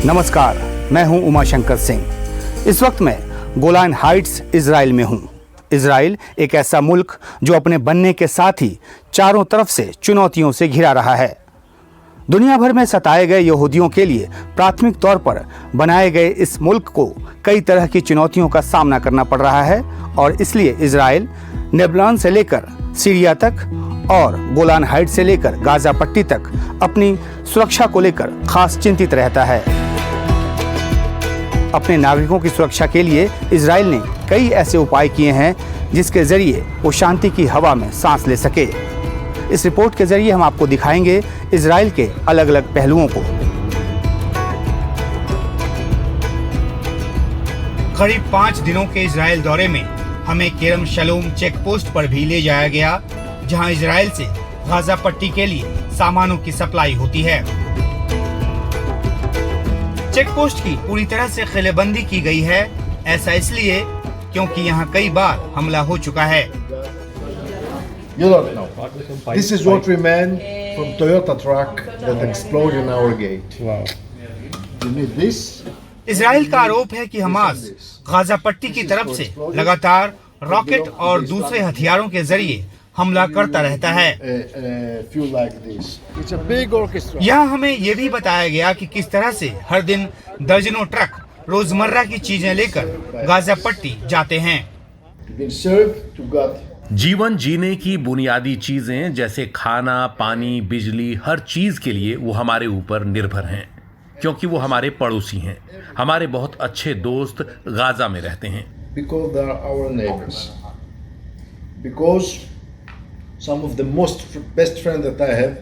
नमस्कार, मैं हूं उमाशंकर सिंह। इस वक्त मैं गोलान हाइट्स इजराइल में हूं। इजराइल एक ऐसा मुल्क जो अपने बनने के साथ ही चारों तरफ से चुनौतियों से घिरा रहा है। दुनिया भर में सताए गए यहूदियों के लिए प्राथमिक तौर पर बनाए गए इस मुल्क को कई तरह की चुनौतियों का सामना करना पड़ रहा है और इसलिए इजराइल लेबनान से लेकर सीरिया तक और गोलान हाइट से लेकर गाजा पट्टी तक अपनी सुरक्षा को लेकर खास चिंतित रहता है। अपने नागरिकों की सुरक्षा के लिए इजराइल ने कई ऐसे उपाय किए हैं जिसके जरिए वो शांति की हवा में सांस ले सके। इस रिपोर्ट के जरिए हम आपको दिखाएंगे इजराइल के अलग अलग पहलुओं को। करीब 5 दिनों के इजराइल दौरे में हमें केरम शलोम चेक पोस्ट पर भी ले जाया गया, जहां इजराइल से गाजा पट्टी के लिए सामानों की सप्लाई होती है। चेक पोस्ट की पूरी तरह से किलेबंदी की गई है। ऐसा इसलिए क्योंकि यहाँ कई बार हमला हो चुका है। You don't know. This is what remained from Toyota truck that exploded in our gate. Wow. You need this? Israel का आरोप है कि हमास गाजा पट्टी की तरफ से लगातार रॉकेट और दूसरे हथियारों के जरिए हमला करता रहता है। Few like this. It's a big orchestra. यहाँ हमें ये भी बताया गया कि किस तरह से हर दिन दर्जनों ट्रक रोजमर्रा की चीजें लेकर गाजा पट्टी जाते हैं। Been served to God. जीवन जीने की बुनियादी चीजें जैसे खाना, पानी, बिजली, हर चीज के लिए वो हमारे ऊपर निर्भर हैं, क्योंकि वो हमारे पड़ोसी हैं। हमारे बहुत अच्छे दोस्त गाजा में रहते हैं। Because they are our neighbors. Because some of the best friends that I have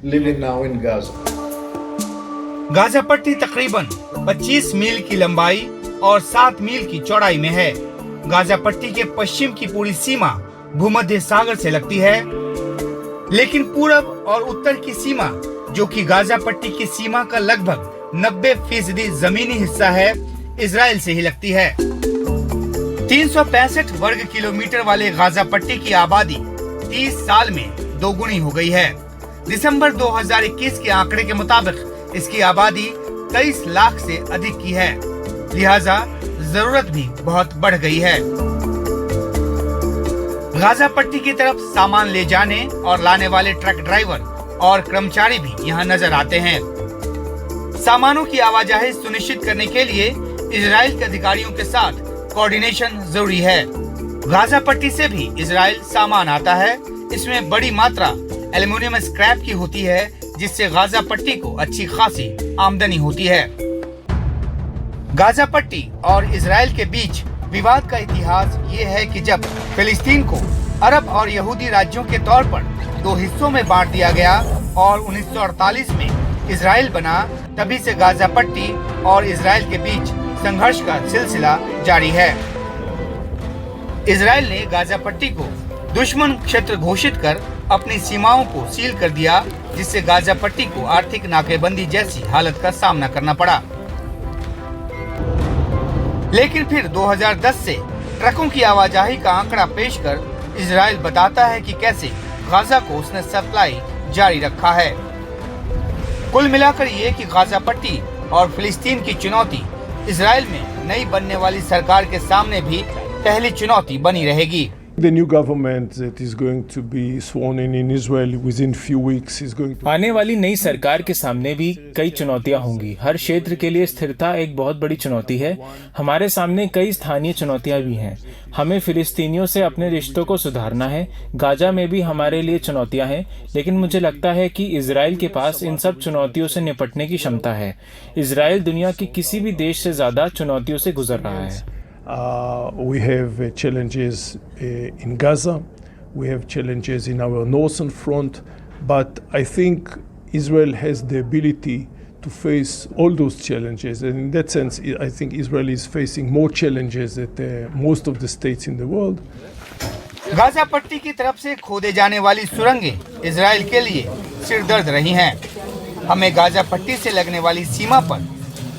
living now in Gaza. Gaza पट्टी तकरीबन 25 मील की लंबाई और 7 मील की चौड़ाई में है। गाजा पट्टी के पश्चिम की पूरी सीमा भूमध्य सागर से लगती है, लेकिन पूरब और उत्तर की सीमा, जो कि गाजा पट्टी की सीमा का लगभग 90% जमीनी हिस्सा है, इजराइल से ही लगती है। 365 वर्ग किलोमीटर वाले गाजा पट्टी की आबादी 30 साल में दोगुनी हो गई है। दिसंबर 2021 के आंकड़े के मुताबिक इसकी आबादी 23 लाख से अधिक की है, लिहाजा जरूरत भी बहुत बढ़ गई है। गाजा पट्टी की तरफ सामान ले जाने और लाने वाले ट्रक ड्राइवर और कर्मचारी भी यहाँ नजर आते हैं। सामानों की आवाजाही सुनिश्चित करने के लिए इजराइल के अधिकारियों के साथ कोऑर्डिनेशन जरूरी है। गाजा पट्टी से भी इजराइल सामान आता है। इसमें बड़ी मात्रा एल्युमिनियम स्क्रैप की होती है, जिससे गाजा पट्टी को अच्छी खासी आमदनी होती है। गाजा पट्टी और इजराइल के बीच विवाद का इतिहास ये है कि जब फिलिस्तीन को अरब और यहूदी राज्यों के तौर पर 2 हिस्सों में बांट दिया गया और 1948 में इजराइल बना, तभी से गाजा पट्टी और इजराइल के बीच संघर्ष का सिलसिला जारी है। इजराइल ने गाजा पट्टी को दुश्मन क्षेत्र घोषित कर अपनी सीमाओं को सील कर दिया, जिससे गाजा पट्टी को आर्थिक नाकेबंदी जैसी हालत का सामना करना पड़ा। लेकिन फिर 2010 से ट्रकों की आवाजाही का आंकड़ा पेश कर इजराइल बताता है कि कैसे गाजा को उसने सप्लाई जारी रखा है। कुल मिलाकर ये कि गाजा पट्टी और फिलिस्तीन की चुनौती इजराइल में नई बनने वाली सरकार के सामने भी पहली चुनौती बनी रहेगी। The new government that is going to be sworn in Israel within few weeks is going to... आने वाली नई सरकार के सामने भी कई चुनौतियां होंगी। हर क्षेत्र के लिए स्थिरता एक बहुत बड़ी चुनौती है। हमारे सामने कई स्थानीय चुनौतियां भी हैं। हमें फिलिस्तीनियों से अपने रिश्तों को सुधारना है। गाजा में भी हमारे लिए चुनौतियां हैं, लेकिन मुझे लगता है कि इजराइल के पास इन सब चुनौतियों से निपटने की क्षमता है। इजराइल दुनिया के किसी भी देश से ज्यादा चुनौतियों से गुजर रहा है। We have challenges in Gaza, we have challenges in our northern front, but I think Israel has the ability to face all those challenges, and in that sense I think Israel is facing more challenges than most of the states in the world. Gaza पट्टी की तरफ से खोदे जाने वाली सुरंगें Israel के लिए सिरदर्द रही हैं। हमें गाजा पट्टी से लगने वाली सीमा पर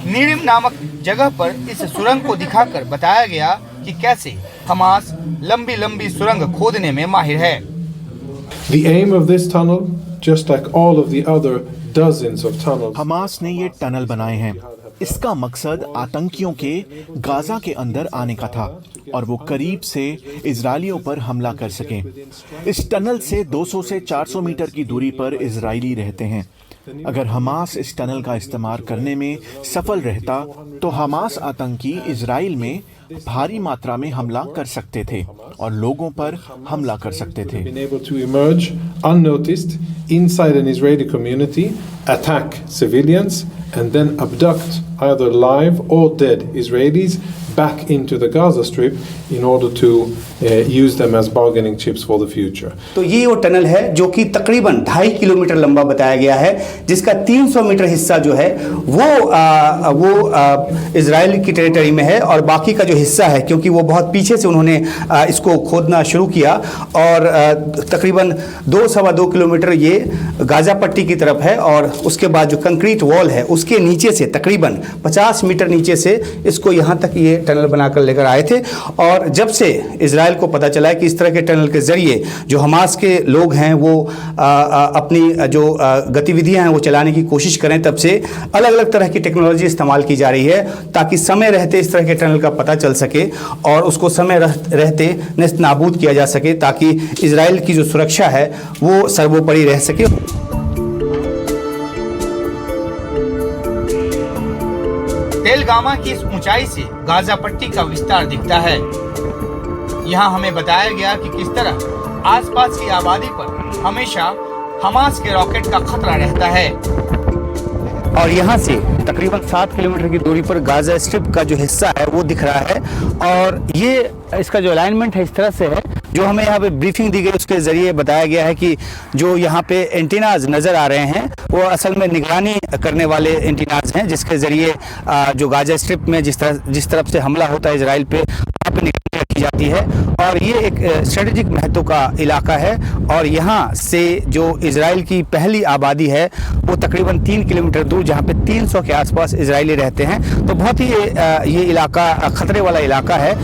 नीरिम नामक जगह पर इस सुरंग को दिखाकर बताया गया कि कैसे हमास लंबी लंबी सुरंग खोदने में माहिर है। The aim of this tunnel, just like all of the other dozens of tunnels, Hamas ने ये टनल बनाए हैं। इसका मकसद आतंकियों के गाजा के अंदर आने का था और वो करीब से इजरायलियों पर हमला कर सकें। इस टनल से 200 से 400 मीटर की दूरी पर इजरायली रहते हैं। अगर हमास इस टनल का इस्तेमाल करने में सफल रहता तो हमास आतंकी इजराइल में भारी मात्रा में हमला कर सकते थे और लोगों पर हमला कर सकते थे। Been able to emerge unnoticed inside an Israeli community, attack civilians, and then abduct either live or dead Israelis back into the Gaza Strip in order to use them as bargaining chips for the future. तो ये वो tunnel है जो कि तकरीबन 2.5 kilometre लंबा बताया गया है, जिसका 300 मीटर हिस्सा जो है वो इजराइल की टेरिटरी में है और बाकी का जो हिस्सा है, क्योंकि वो बहुत पीछे से उन्होंने इसको खोदना शुरू किया और तकरीबन 2-2.25 किलोमीटर ये गाजा पट्टी की तरफ है और उसके बाद जो कंक्रीट वॉल है उसके नीचे से तकरीबन 50 मीटर नीचे से इसको यहाँ तक ये टनल बनाकर लेकर आए थे। और जब से इजराइल को पता चला कि इस तरह के टनल के जरिए जो हमास के लोग हैं वो अपनी जो गतिविधियां हैं वो चलाने की कोशिश करें, तब से अलग अलग तरह की टेक्नोलॉजी इस्तेमाल की जा रही है ताकि समय रहते इस तरह के टनल का पता चल सके और उसको समय रहते नेस्त नाबूद किया जा सके, ताकि इजराइल की जो सुरक्षा है वो सर्वोपरि रह सके। तेलगामा की इस ऊंचाई से गाजा पट्टी का विस्तार दिखता है। यहाँ हमें बताया गया कि किस तरह आसपास की आबादी पर हमेशा हमास के रॉकेट का खतरा रहता है। और यहाँ से तकरीबन 7 किलोमीटर की दूरी पर गाजा स्ट्रिप का जो हिस्सा है वो दिख रहा है और ये इसका जो अलाइनमेंट है इस तरह से है। जो हमें यहाँ पे ब्रीफिंग दी गई उसके ज़रिए बताया गया है कि जो यहाँ पे एंटीनाज नज़र आ रहे हैं वो असल में निगरानी करने वाले एंटीनाज हैं, जिसके ज़रिए जो गाजा स्ट्रिप में जिस तरफ से हमला होता है इजराइल पे, वहाँ पे निगरानी रखी जाती है। और ये एक स्ट्रेटेजिक महत्व का इलाका है और यहाँ से जो इजराइल की पहली आबादी है वो तकरीबन 3 किलोमीटर दूर, जहाँ पे 300 के आसपास इजरायली रहते हैं। तो बहुत ही ये इलाका खतरे वाला इलाका है।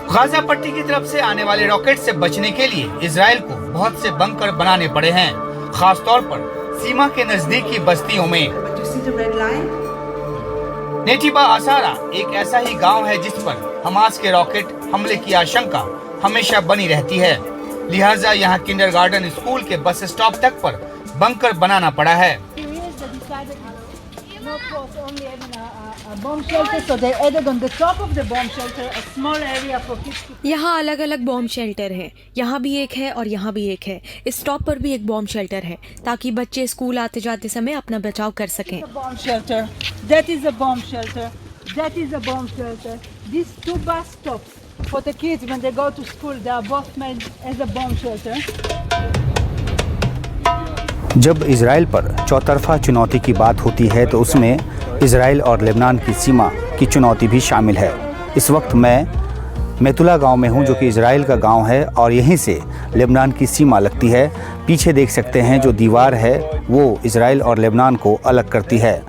गाजा पट्टी की तरफ से आने वाले रॉकेट से बचने के लिए इजराइल को बहुत से बंकर बनाने पड़े हैं, खास तौर पर सीमा के नजदीक की बस्तियों में। नेटिबा आसारा एक ऐसा ही गांव है जिस पर हमास के रॉकेट हमले की आशंका हमेशा बनी रहती है, लिहाजा यहाँ किंडरगार्टन स्कूल के बस स्टॉप तक पर बंकर बनाना पड़ा है। यहाँ अलग अलग बॉम्ब शेल्टर हैं, यहाँ भी एक है और यहाँ भी एक है। इस स्टॉप पर भी एक बॉम्ब शेल्टर है ताकि बच्चे स्कूल आते जाते समय अपना बचाव कर सकें। जब इजराइल पर चौतरफा चुनौती की बात होती है तो उसमें इजराइल और लेबनान की सीमा की चुनौती भी शामिल है। इस वक्त मैं मेतुला गांव में हूं, जो कि इजराइल का गांव है और यहीं से लेबनान की सीमा लगती है। पीछे देख सकते हैं जो दीवार है वो इजराइल और लेबनान को अलग करती है।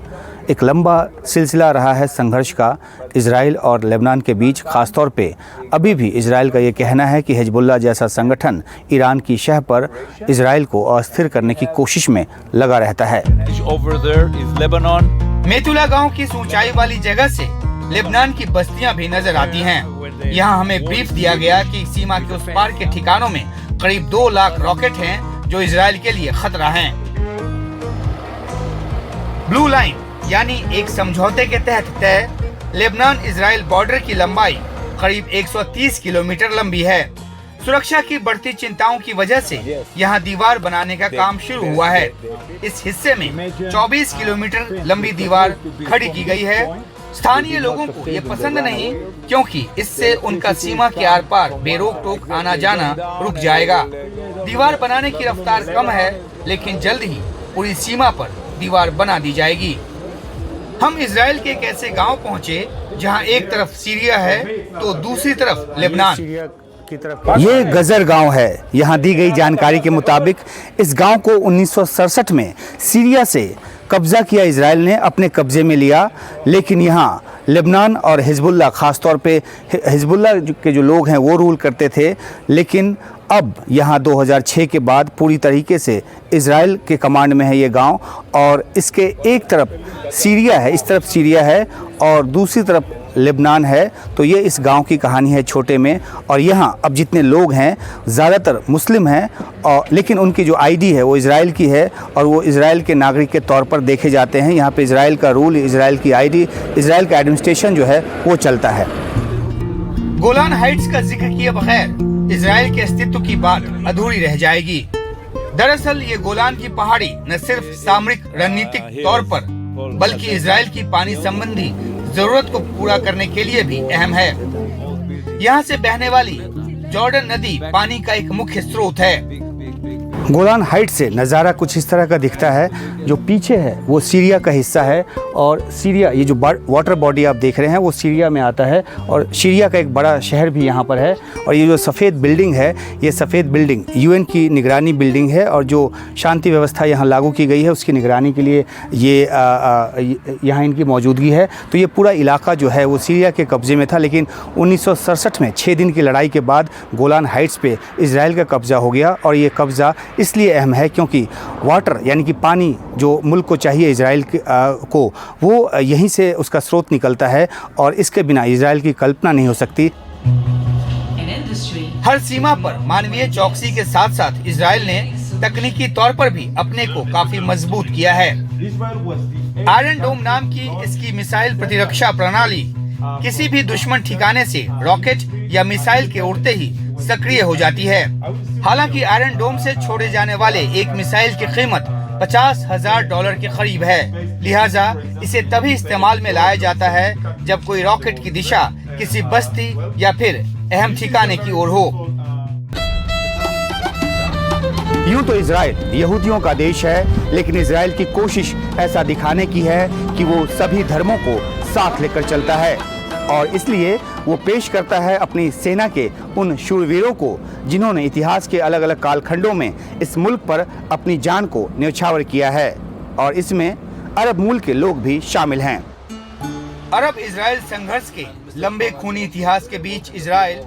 एक लंबा सिलसिला रहा है संघर्ष का इजराइल और लेबनान के बीच। ख़ास तौर पे अभी भी इजराइल का ये कहना है कि हिजबुल्लाह जैसा संगठन ईरान की शह पर इजराइल को अस्थिर करने की कोशिश में लगा रहता है। मेतुला गांव की ऊंचाई वाली जगह से लेबनान की बस्तियां भी नजर आती हैं। यहाँ हमें ब्रीफ दिया गया कि सीमा के उस पार के ठिकानों में करीब 2 लाख रॉकेट हैं जो इजराइल के लिए खतरा हैं। ब्लू लाइन यानी एक समझौते के तहत तय लेबनान इजराइल बॉर्डर की लंबाई करीब 130 किलोमीटर लंबी है। सुरक्षा की बढ़ती चिंताओं की वजह से यहाँ दीवार बनाने का काम शुरू हुआ है। इस हिस्से में 24 किलोमीटर लंबी दीवार खड़ी की गई है। स्थानीय लोगों को ये पसंद नहीं, क्योंकि इससे उनका सीमा के आर पार बेरोक टोक आना जाना रुक जाएगा। दीवार बनाने की रफ्तार कम है, लेकिन जल्द ही पूरी सीमा पर दीवार बना दी जाएगी। हम इजराइल के एक ऐसे गांव पहुंचे जहां एक तरफ सीरिया है तो दूसरी तरफ लेबनान। ये गजर गांव है। यहाँ दी गई जानकारी के मुताबिक इस गांव को 1967 में सीरिया से कब्जा किया इजराइल ने अपने कब्जे में लिया, लेकिन यहाँ लेबनान और हिजबुल्लाह, ख़ास तौर पे हिजबुल्लाह के जो लोग हैं वो रूल करते थे, लेकिन अब यहाँ 2006 के बाद पूरी तरीके से इजराइल के कमांड में है ये गांव, और इसके एक तरफ सीरिया है, इस तरफ सीरिया है और दूसरी तरफ लेबनान है। तो ये इस गांव की कहानी है छोटे में। और यहाँ अब जितने लोग हैं ज़्यादातर मुस्लिम हैं, और लेकिन उनकी जो आईडी है वो इजराइल की है और वो इजराइल के नागरिक के तौर पर देखे जाते हैं। यहाँ पे इजराइल का रूल, इजराइल की आईडी, इजराइल का एडमिनिस्ट्रेशन जो है वो चलता है। गोलान हाइट्स का जिक्र किए बगैर इजराइल के अस्तित्व की बात अधूरी रह जाएगी। दरअसल ये गोलान की पहाड़ी न सिर्फ सामरिक रणनीतिक तौर पर बल्कि इजराइल की पानी संबंधी जरूरत को पूरा करने के लिए भी अहम है। यहाँ से बहने वाली जॉर्डन नदी पानी का एक मुख्य स्रोत है। गोलान हाइट से नज़ारा कुछ इस तरह का दिखता है। जो पीछे है वो सीरिया का हिस्सा है, और सीरिया, ये जो वाटर बॉडी आप देख रहे हैं वो सीरिया में आता है, और सीरिया का एक बड़ा शहर भी यहाँ पर है। और ये जो सफ़ेद बिल्डिंग है, ये सफ़ेद बिल्डिंग यूएन की निगरानी बिल्डिंग है, और जो शांति व्यवस्था यहाँ लागू की गई है उसकी निगरानी के लिए ये यहाँ इनकी मौजूदगी है। तो ये पूरा इलाका जो है वो सीरिया के कब्ज़े में था, लेकिन 1967 में 6 दिन की लड़ाई के बाद गोलान हाइट्स पे इजराइल का कब्ज़ा हो गया। और ये कब्ज़ा इसलिए अहम है क्योंकि वाटर यानी कि पानी जो मुल्क को चाहिए इजराइल को, वो यहीं से उसका स्रोत निकलता है, और इसके बिना इजराइल की कल्पना नहीं हो सकती। हर सीमा पर मानवीय चौकसी के साथ साथ इजराइल ने तकनीकी तौर पर भी अपने को काफी मजबूत किया है। आयरन डोम नाम की इसकी मिसाइल प्रतिरक्षा प्रणाली किसी भी दुश्मन ठिकाने से रॉकेट या मिसाइल के उड़ते ही सक्रिय हो जाती है। हालांकि आयरन डोम से छोड़े जाने वाले एक मिसाइल की कीमत $50,000 के करीब है, लिहाजा इसे तभी इस्तेमाल में लाया जाता है जब कोई रॉकेट की दिशा किसी बस्ती या फिर अहम ठिकाने की ओर हो। यूं तो इजराइल यहूदियों का देश है, लेकिन इजराइल की कोशिश ऐसा दिखाने की है कि वो सभी धर्मों को साथ लेकर चलता है, और इसलिए वो पेश करता है अपनी सेना के उन शूरवीरों को जिन्होंने इतिहास के अलग अलग कालखंडों में इस मुल्क पर अपनी जान को न्यौछावर किया है, और इसमें अरब मूल के लोग भी शामिल हैं। अरब इजराइल संघर्ष के लंबे खूनी इतिहास के बीच इजराइल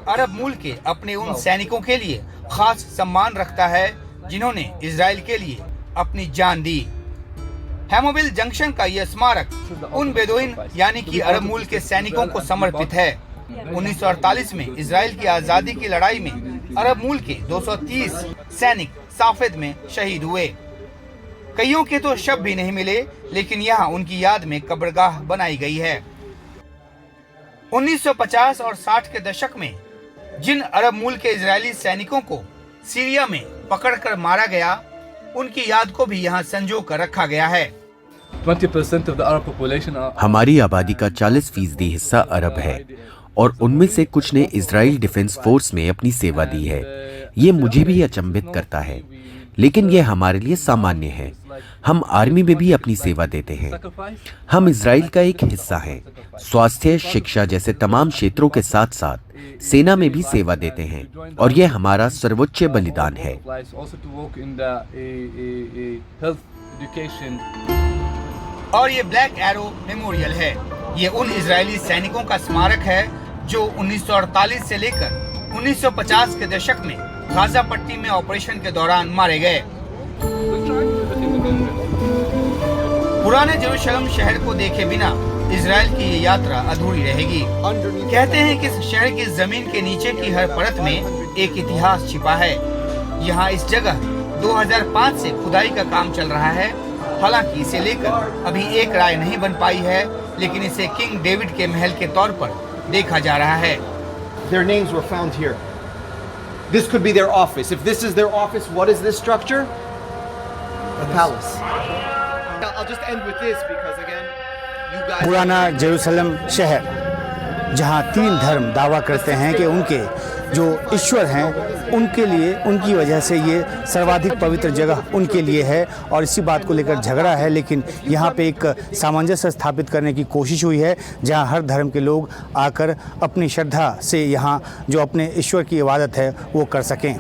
अरब मूल के अपने उन सैनिकों के लिए खास सम्मान रखता है जिन्होंने इजराइल के लिए अपनी जान दी। हेमोविल जंक्शन का यह स्मारक उन बेदोइन यानी कि अरब मूल के सैनिकों को समर्पित है। 1948 में इजराइल की आजादी की लड़ाई में अरब मूल के 230 सैनिक साफेद में शहीद हुए। कईयों के तो शव भी नहीं मिले, लेकिन यहाँ उनकी याद में कब्रगाह बनाई गई है। 1950 और 60 के दशक में जिन अरब मूल के इजरायली सैनिकों को सीरिया में पकड़कर मारा गया, उनकी याद को भी यहाँ संजो कर रखा गया है। 20% of the Arab population are... हमारी आबादी का 40% हिस्सा अरब है, और उनमें से कुछ ने इजराइल डिफेंस फोर्स में अपनी सेवा दी है। ये मुझे भी अचंभित करता है, लेकिन यह हमारे लिए सामान्य है। हम आर्मी में भी अपनी सेवा देते हैं। हम इजराइल का एक हिस्सा हैं। स्वास्थ्य, शिक्षा जैसे तमाम क्षेत्रों के साथ साथ सेना में भी सेवा देते हैं, और यह हमारा सर्वोच्च बलिदान है। और ये ब्लैक एरो मेमोरियल है। ये उन इजरायली सैनिकों का स्मारक है जो 1948 से लेकर 1950 के दशक में गाजा पट्टी में ऑपरेशन के दौरान मारे गए। पुराने जेरूशलम शहर को देखे बिना इजराइल की ये यात्रा अधूरी रहेगी। कहते हैं कि इस शहर की जमीन के नीचे की हर परत में एक इतिहास छिपा है। यहाँ इस जगह 2005 से खुदाई का काम चल रहा है। हालांकि इसे लेकर अभी एक राय नहीं बन पाई है, लेकिन इसे किंग डेविड के महल के तौर पर देखा जा रहा है। Their names were found here. This could be their office. If this is their office, what is this structure? A palace. I'll just end with this because again, you guys... पुराना Jerusalem शहर, जहाँ 3 धर्म दावा करते हैं कि उनके जो ईश्वर हैं उनके लिए, उनकी वजह से ये सर्वाधिक पवित्र जगह उनके लिए है, और इसी बात को लेकर झगड़ा है। लेकिन यहाँ पे एक सामंजस्य स्थापित करने की कोशिश हुई है, जहाँ हर धर्म के लोग आकर अपनी श्रद्धा से यहाँ जो अपने ईश्वर की इबादत है वो कर सकें।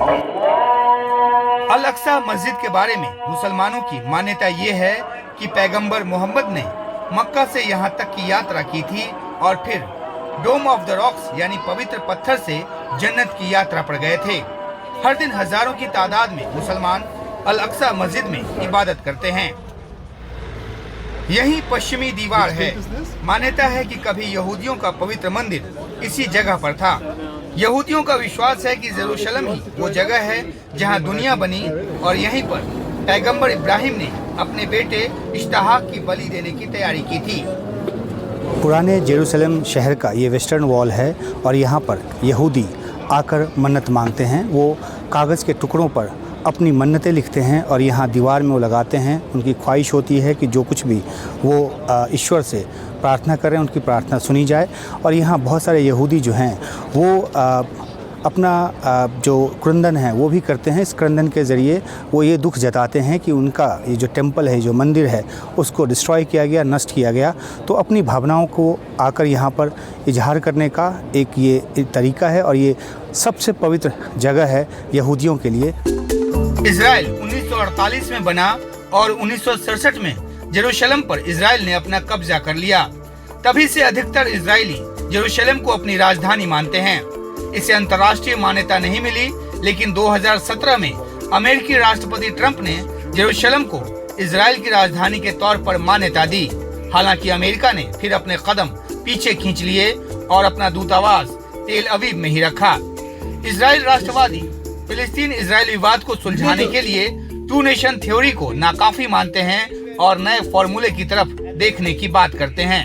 अल अक्सा मस्जिद के बारे में मुसलमानों की मान्यता ये है कि पैगंबर मोहम्मद ने मक्का से यहाँ तक की यात्रा की थी और फिर डोम ऑफ द रॉक्स यानी पवित्र पत्थर से जन्नत की यात्रा पर गए थे। हर दिन हजारों की तादाद में मुसलमान अल अक्सा मस्जिद में इबादत करते हैं। यही पश्चिमी दीवार है। मान्यता है कि कभी यहूदियों का पवित्र मंदिर इसी जगह पर था। यहूदियों का विश्वास है कि जेरूशलम ही वो जगह है जहां दुनिया बनी और यहीं पर पैगंबर इब्राहिम ने अपने बेटे इश्ताहाक की बलि देने की तैयारी की थी। पुराने जेरूसलम शहर का ये वेस्टर्न वॉल है और यहाँ पर यहूदी आकर मन्नत मांगते हैं। वो कागज़ के टुकड़ों पर अपनी मन्नतें लिखते हैं और यहाँ दीवार में वो लगाते हैं। उनकी ख्वाहिश होती है कि जो कुछ भी वो ईश्वर से प्रार्थना करें उनकी प्रार्थना सुनी जाए। और यहाँ बहुत सारे यहूदी जो हैं वो अपना जो क्रंदन है वो भी करते हैं। इस क्रंदन के ज़रिए वो ये दुख जताते हैं कि उनका ये जो टेम्पल है, जो मंदिर है, उसको डिस्ट्रॉय किया गया, नष्ट किया गया। तो अपनी भावनाओं को आकर यहाँ पर इजहार करने का एक ये तरीका है और ये सबसे पवित्र जगह है यहूदियों के लिए। इजराइल 1948 में बना और 1967 में जेरूशलम पर इजराइल ने अपना कब्जा कर लिया। तभी से अधिकतर इजरायली जेरूशलम को अपनी राजधानी मानते हैं। इसे अंतर्राष्ट्रीय मान्यता नहीं मिली, लेकिन 2017 में अमेरिकी राष्ट्रपति ट्रंप ने जेरूशलम को इजराइल की राजधानी के तौर पर मान्यता दी। हालांकि अमेरिका ने फिर अपने कदम पीछे खींच लिए और अपना दूतावास तेल अवीव में ही रखा। इजराइल राष्ट्रवादी फिलिस्तीन इजराइल विवाद को सुलझाने के लिए टू नेशन थ्योरी को नाकाफी मानते हैं और नए फॉर्मूले की तरफ देखने की बात करते हैं।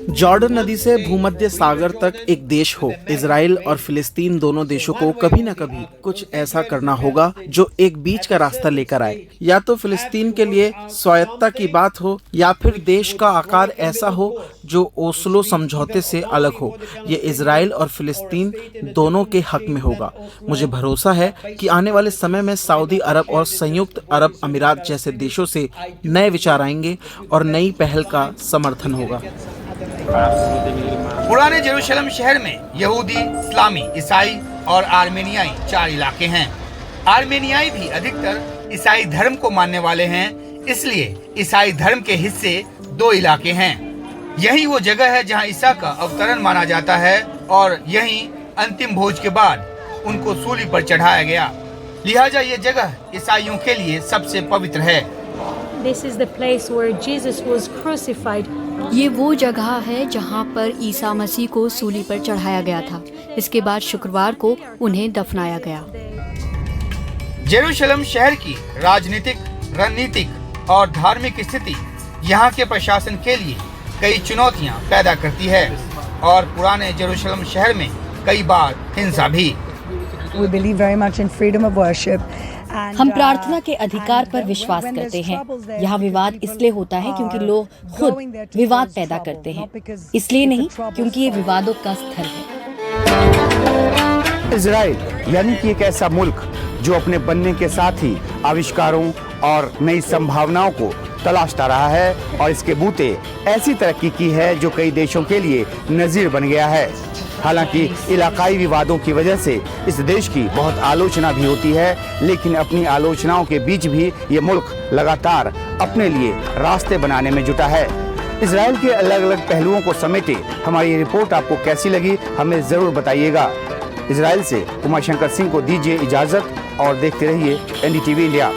जॉर्डन नदी से भूमध्य सागर तक एक देश हो। इजराइल और फिलिस्तीन दोनों देशों को कभी न कभी कुछ ऐसा करना होगा जो एक बीच का रास्ता लेकर आए। या तो फिलिस्तीन के लिए स्वायत्तता की बात हो या फिर देश का आकार ऐसा हो जो ओस्लो समझौते से अलग हो। ये इजराइल और फिलिस्तीन दोनों के हक में होगा। मुझे भरोसा है कि आने वाले समय में सऊदी अरब और संयुक्त अरब अमीरात जैसे देशों से नए विचार आएंगे और नई पहल का समर्थन होगा। पुराने जेरूशलम शहर में यहूदी, इस्लामी, ईसाई और आर्मेनियाई 4 इलाके हैं। आर्मेनियाई भी अधिकतर ईसाई धर्म को मानने वाले हैं, इसलिए ईसाई धर्म के हिस्से 2 इलाके हैं। यही वो जगह है जहां ईसा का अवतरण माना जाता है और यहीं अंतिम भोज के बाद उनको सूली पर चढ़ाया गया। लिहाजा ये जगह ईसाइयों के लिए सबसे पवित्र है। This is the place where Jesus was crucified. ये वो जगह है जहाँ पर ईसा मसीह को सूली पर चढ़ाया गया था। इसके बाद शुक्रवार को उन्हें दफनाया गया। जेरूशलम शहर की राजनीतिक, रणनीतिक और धार्मिक स्थिति यहाँ के प्रशासन के लिए कई चुनौतियाँ पैदा करती है और पुराने जेरूशलम शहर में कई बार हिंसा भी। We believe very much in freedom of worship. हम प्रार्थना के अधिकार पर विश्वास करते हैं। यहाँ विवाद इसलिए होता है क्योंकि लोग खुद विवाद पैदा करते हैं, इसलिए नहीं क्योंकि ये विवादों का स्थल है। इजराइल यानी कि एक ऐसा मुल्क जो अपने बनने के साथ ही आविष्कारों और नई संभावनाओं को तलाशता रहा है और इसके बूते ऐसी तरक्की की है जो कई देशों के लिए नजीर बन गया है। हालांकि इलाकाई विवादों की वजह से इस देश की बहुत आलोचना भी होती है, लेकिन अपनी आलोचनाओं के बीच भी ये मुल्क लगातार अपने लिए रास्ते बनाने में जुटा है। इजराइल के अलग अलग पहलुओं को समेटे हमारी ये रिपोर्ट आपको कैसी लगी हमें ज़रूर बताइएगा। इजराइल से उमाशंकर सिंह को दीजिए इजाज़त और देखते रहिए NDTV इंडिया।